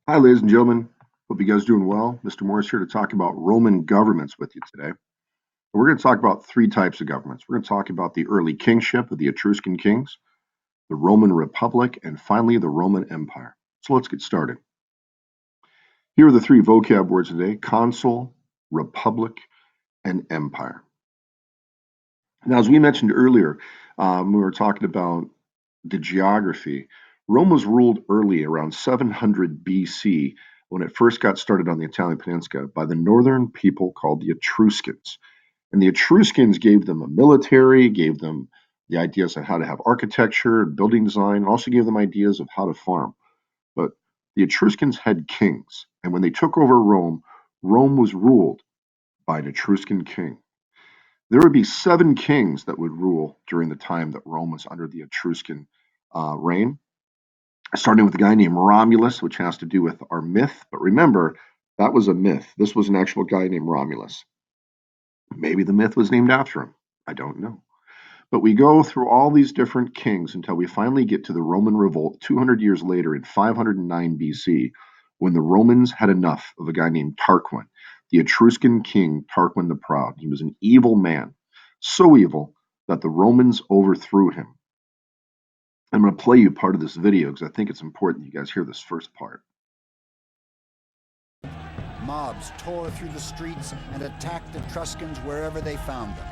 Hi, ladies and gentlemen. Hope you guys doing well. Mr. Morris here to talk about Roman governments with you today. We're going to talk about three types of governments. We're going to talk about the early kingship of the Etruscan kings, the Roman Republic, and finally the Roman Empire. So let's get started. Here are the three vocab words today: consul, republic, and empire. Now, as we mentioned earlier, we were talking about the geography. Rome was ruled early around 700 BC when it first got started on the Italian peninsula by the northern people called the Etruscans. And the Etruscans gave them a military, gave them the ideas on how to have architecture, building design, and also gave them ideas of how to farm. But the Etruscans had kings, and when they took over Rome, Rome was ruled by an Etruscan king. There would be seven kings that would rule during the time that Rome was under the Etruscan reign, starting with a guy named Romulus, which has to do with our myth. But remember, that was a myth. This was an actual guy named Romulus. Maybe the myth was named after him. I don't know. But we go through all these different kings until we finally get to the Roman revolt 200 years later in 509 BC, when the Romans had enough of a guy named Tarquin, the Etruscan king Tarquin the Proud. He was an evil man, so evil that the Romans overthrew him. I'm going to play you part of this video because I think it's important you guys hear this first part. Mobs tore through the streets and attacked Etruscans wherever they found them.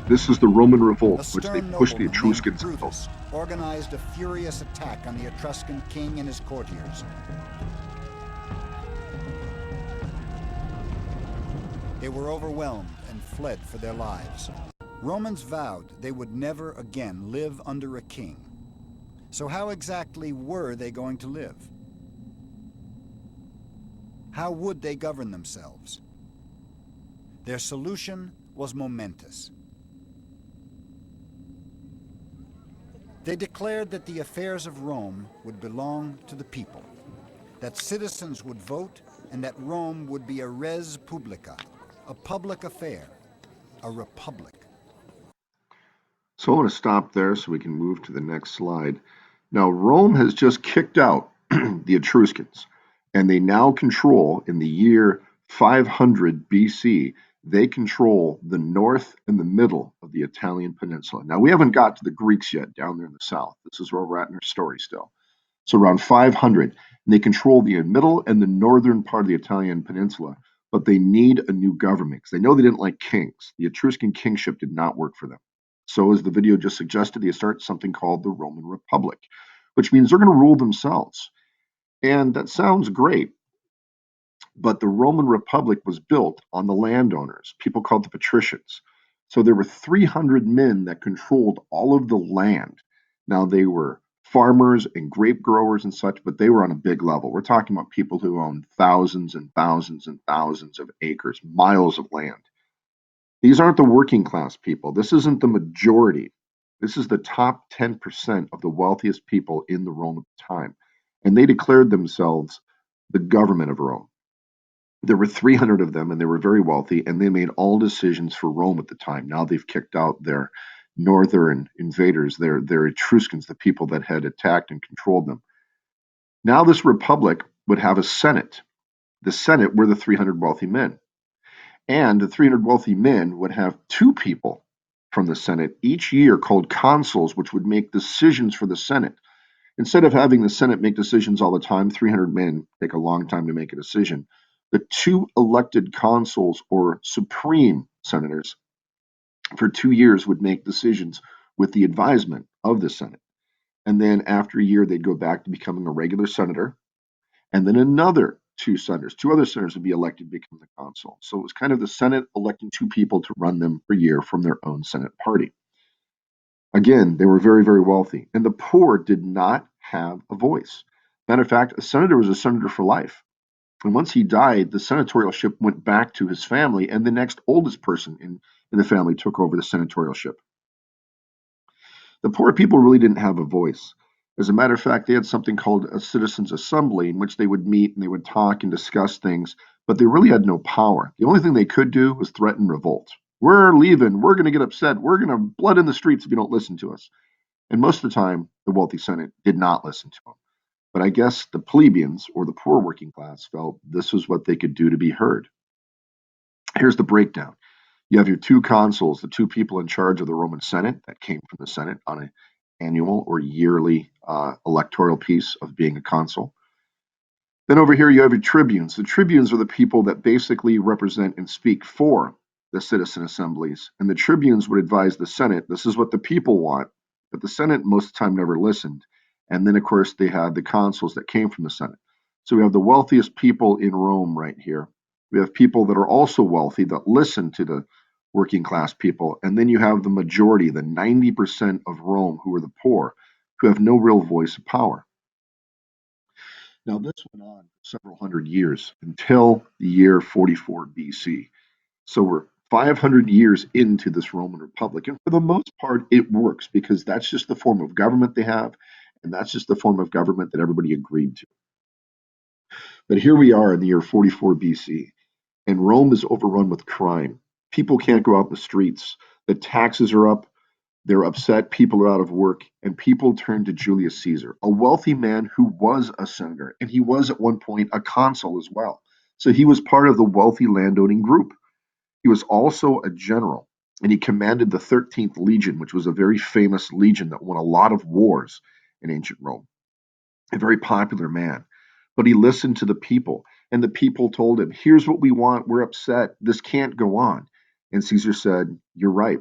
This is the Roman revolt, A which they stern pushed the nobleman named Etruscans out. Brutus organized a furious attack on the Etruscan king and his courtiers. They were overwhelmed and fled for their lives. Romans vowed they would never again live under a king. So how exactly were they going to live? How would they govern themselves? Their solution was momentous. They declared that the affairs of Rome would belong to the people, that citizens would vote, and that Rome would be a res publica, a public affair, a republic. So I want to stop there so we can move to the next slide. Now, Rome has just kicked out the Etruscans, and they now control, in the year 500 BC, they control the north and the middle of the Italian peninsula. Now, we haven't got to the Greeks yet down there in the south. This is where we're at in our story still. So around 500, and they control the middle and the northern part of the Italian peninsula, but they need a new government because they know they didn't like kings. The Etruscan kingship did not work for them. So, as the video just suggested, they start something called the Roman Republic, which means they're going to rule themselves. And that sounds great, but the Roman Republic was built on the landowners, people called the patricians. So there were 300 men that controlled all of the land. Now they were farmers and grape growers and such, but they were on a big level. We're talking about people who owned thousands and thousands and thousands of acres, miles of land. These aren't the working class people. This isn't the majority. This is the top 10% of the wealthiest people in the Rome at the time. And they declared themselves the government of Rome. There were 300 of them, and they were very wealthy, and they made all decisions for Rome at the time. Now they've kicked out their northern invaders, their Etruscans, the people that had attacked and controlled them. Now this republic would have a senate. The senate were the 300 wealthy men. And the 300 wealthy men would have two people from the senate each year called consuls, which would make decisions for the senate. Instead of having the Senate make decisions all the time, 300 men take a long time to make a decision. The two elected consuls or supreme senators for 2 years would make decisions with the advisement of the Senate. And then after a year, they'd go back to becoming a regular senator. And then another two other senators would be elected to become the consul. So it was kind of the Senate electing two people to run them per year from their own Senate party. Again, they were very, very wealthy, and the poor did not have a voice. Matter of fact, a senator was a senator for life. And once he died, the senatorialship went back to his family, and the next oldest person in the family took over the senatorialship. The poor people really didn't have a voice. As a matter of fact, they had something called a citizens' assembly in which they would meet and they would talk and discuss things, but they really had no power. The only thing they could do was threaten revolt. We're leaving. We're going to get upset. We're going to blood in the streets if you don't listen to us. And most of the time, the wealthy Senate did not listen to him. But I guess the plebeians, or the poor working class, felt this was what they could do to be heard. Here's the breakdown. You have your two consuls, the two people in charge of the Roman Senate that came from the Senate on an annual or yearly electoral piece of being a consul. Then over here you have your tribunes. The tribunes are the people that basically represent and speak for the citizen assemblies. And the tribunes would advise the Senate, this is what the people want. But the Senate most of the time never listened. And then, of course, they had the consuls that came from the Senate. So we have the wealthiest people in Rome right here. We have people that are also wealthy that listen to the working class people. And then you have the majority, the 90% of Rome, who are the poor, who have no real voice of power. Now, this went on several hundred years until the year 44 BC. So we're 500 years into this Roman Republic. And for the most part, it works because that's just the form of government they have. And that's just the form of government that everybody agreed to. But here we are in the year 44 BC, and Rome is overrun with crime. People can't go out in the streets. The taxes are up. They're upset, people are out of work, and people turn to Julius Caesar, a wealthy man who was a senator, and he was at one point a consul as well. So he was part of the wealthy landowning group. He was also a general, and he commanded the 13th Legion, which was a very famous legion that won a lot of wars in ancient Rome. A very popular man. But he listened to the people, and the people told him, here's what we want, we're upset, this can't go on. And Caesar said, you're right.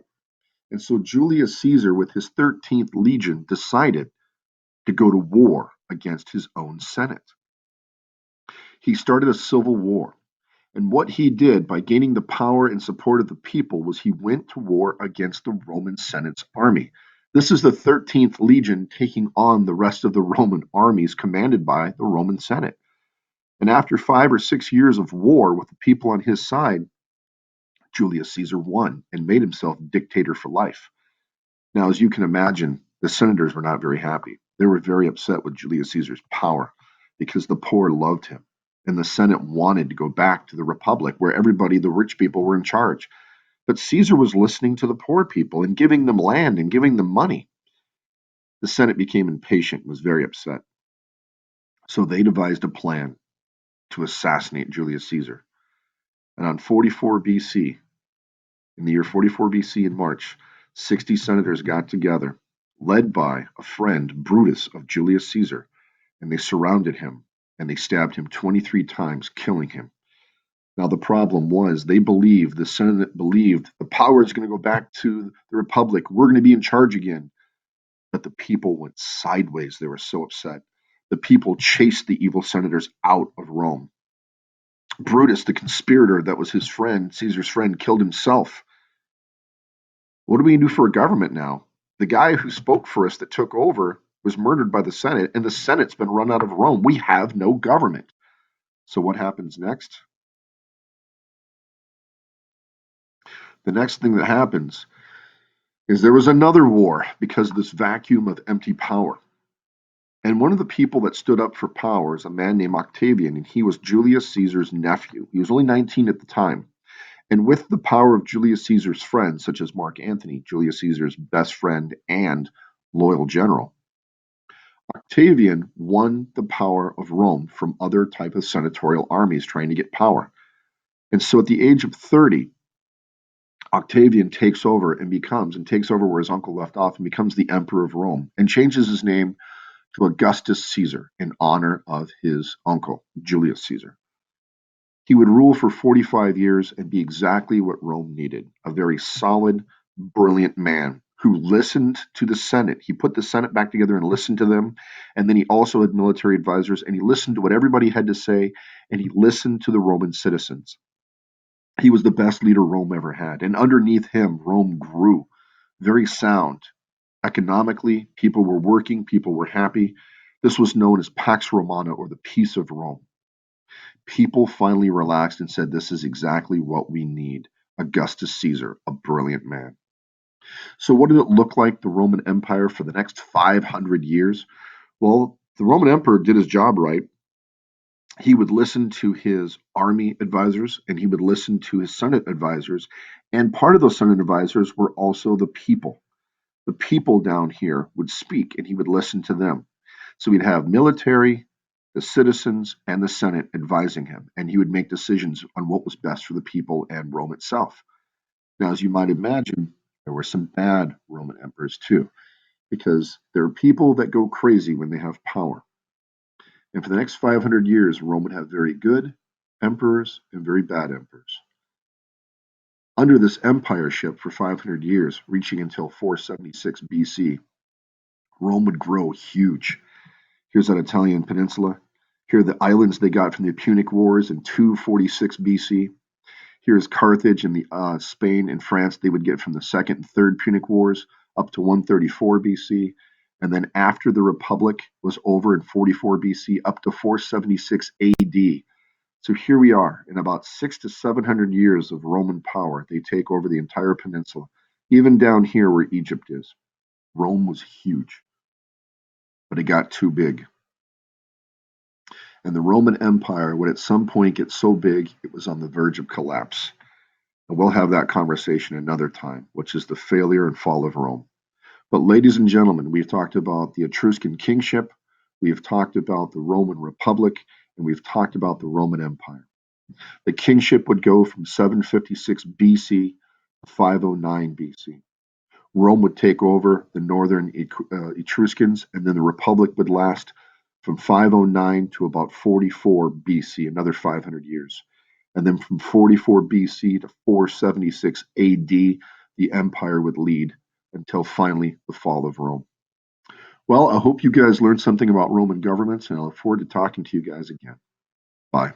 And so Julius Caesar, with his 13th legion, decided to go to war against his own Senate. He started a civil war. And what he did by gaining the power and support of the people was he went to war against the Roman Senate's army. This is the 13th legion taking on the rest of the Roman armies commanded by the Roman Senate. And after 5 or 6 years of war with the people on his side, Julius Caesar won and made himself dictator for life. Now, as you can imagine, the senators were not very happy. They were very upset with Julius Caesar's power because the poor loved him. And the Senate wanted to go back to the Republic where everybody, the rich people, were in charge. But Caesar was listening to the poor people and giving them land and giving them money. The Senate became impatient and was very upset. So they devised a plan to assassinate Julius Caesar. And on 44 BC, in the year 44 BC in March, 60 senators got together, led by a friend, Brutus, of Julius Caesar, and they surrounded him and they stabbed him 23 times, killing him. Now, the problem was the Senate believed the power is going to go back to the Republic. We're going to be in charge again. But the people went sideways. They were so upset. The people chased the evil senators out of Rome. Brutus, the conspirator that was his friend, Caesar's friend, killed himself. What do we do for a government now? The guy who spoke for us that took over was murdered by the Senate, and the Senate's been run out of Rome. We have no government. So, what happens next? The next thing that happens is there was another war because of this vacuum of empty power. And one of the people that stood up for power is a man named Octavian, and he was Julius Caesar's nephew. He was only 19 at the time. And with the power of Julius Caesar's friends, such as Mark Antony, Julius Caesar's best friend and loyal general, Octavian won the power of Rome from other type of senatorial armies trying to get power. And so at the age of 30, Octavian takes over where his uncle left off and becomes the emperor of Rome and changes his name to Augustus Caesar in honor of his uncle, Julius Caesar. He would rule for 45 years and be exactly what Rome needed, a very solid, brilliant man who listened to the Senate. He put the Senate back together and listened to them. And then he also had military advisors and he listened to what everybody had to say and he listened to the Roman citizens. He was the best leader Rome ever had. And underneath him, Rome grew very sound. Economically, people were working, people were happy. This was known as Pax Romana, or the Peace of Rome. People finally relaxed and said, this is exactly what we need. Augustus Caesar, a brilliant man. So, what did it look like, the Roman Empire, for the next 500 years? Well, the Roman emperor did his job right. He would listen to his army advisors and he would listen to his Senate advisors. And part of those Senate advisors were also the people. the people down here would speak and he would listen to them. So we'd have military, the citizens, and the Senate advising him, and he would make decisions on what was best for the people and Rome itself. Now, as you might imagine, there were some bad Roman emperors too, because there are people that go crazy when they have power. And for the next 500 years, Rome would have very good emperors and very bad emperors. Under this empireship for 500 years, reaching until 476 BC, Rome would grow huge. Here's that Italian peninsula. Here are the islands they got from the Punic Wars in 246 BC. Here's Carthage and the Spain and France they would get from the Second and Third Punic Wars up to 134 BC. And then after the Republic was over in 44 BC up to 476 AD. So here we are in about 600 to 700 years of Roman power. They take over the entire peninsula, even down here where Egypt is. Rome was huge, but it got too big. And the Roman Empire would at some point get so big it was on the verge of collapse. And we'll have that conversation another time, which is the failure and fall of Rome. But, ladies and gentlemen, we've talked about the Etruscan kingship, we've talked about the Roman Republic, and we've talked about the Roman Empire. The kingship would go from 756 BC to 509 BC. Rome would take over the northern Etruscans, and then the Republic would last from 509 to about 44 BC, another 500 years. And then from 44 BC to 476 AD, the empire would lead until finally the fall of Rome. Well, I hope you guys learned something about Roman governments, and I look forward to talking to you guys again. Bye.